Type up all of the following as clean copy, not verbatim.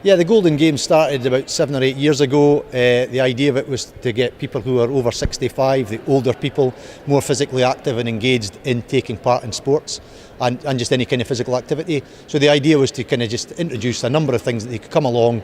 Yeah, the Golden Games started about 7 or 8 years ago. The idea of it was to get people who are over 65, the older people, more physically active and engaged in taking part in sports and just any kind of physical activity. So the idea was to kind of just introduce a number of things that they could come along,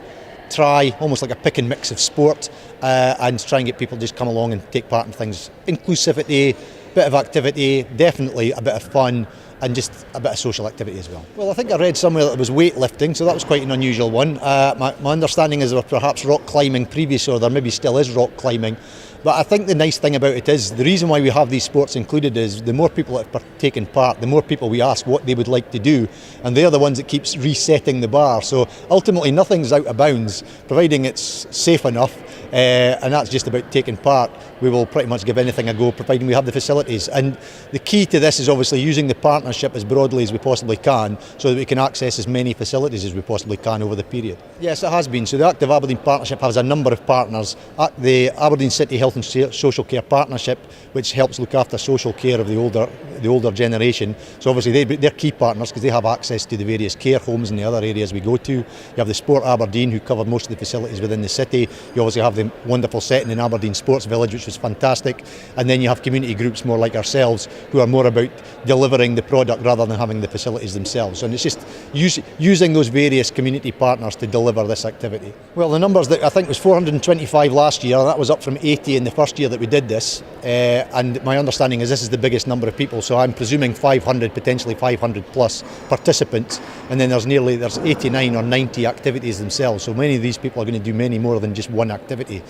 try, almost like a pick and mix of sport, and try and get people to just come along and take part in things. Inclusivity, bit of activity, definitely a bit of fun, and just a bit of social activity as well. Well, I think I read somewhere that it was weightlifting, so that was quite an unusual one. My understanding is there was perhaps rock climbing previous, or there maybe still is rock climbing. But I think the nice thing about it is, the reason why we have these sports included is the more people that have taken part, the more people we ask what they would like to do, and they're the ones that keeps resetting the bar. So ultimately nothing's out of bounds, providing it's safe enough, and that's just about taking part. We will pretty much give anything a go, providing we have the facilities. And the key to this is obviously using the partnership as broadly as we possibly can, so that we can access as many facilities as we possibly can over the period. Yes, it has been. So the Active Aberdeen Partnership has a number of partners. The Aberdeen City Health and Social Care Partnership, which helps look after social care of the older generation. So obviously they're key partners because they have access to the various care homes and the other areas we go to. You have the Sport Aberdeen, who cover most of the facilities within the city. You obviously have the wonderful setting in Aberdeen Sports Village, which was fantastic. And then you have community groups more like ourselves, who are more about delivering the product rather than having the facilities themselves. And it's just using those various community partners to deliver this activity. Well, the numbers, that I think was 425 last year, that was up from 80 in the first year that we did this. And my understanding is this is the biggest number of people, so I'm presuming 500, potentially 500 plus participants. And then there's 89 or 90 activities themselves, so many of these people are going to do many more than just one activity,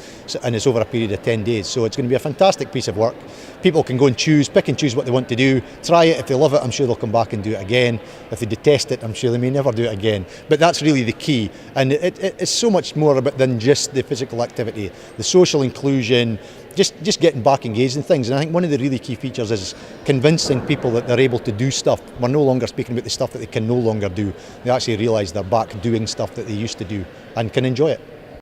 and it's over a period of 10 days. So it's going to be a fantastic piece of work. People can go and pick and choose what they want to do, try it. If they love it, I'm sure they'll come back and do it again. If they detest it, I'm sure they may never do it again. But that's really the key, and it's so much more about than just the physical activity, the social inclusion, just getting back engaged in things. And I think one of the really key features is convincing people that they're able to do stuff. We're no longer speaking about the stuff that they can no longer do. They actually realise they're back doing stuff that they used to do and can enjoy it.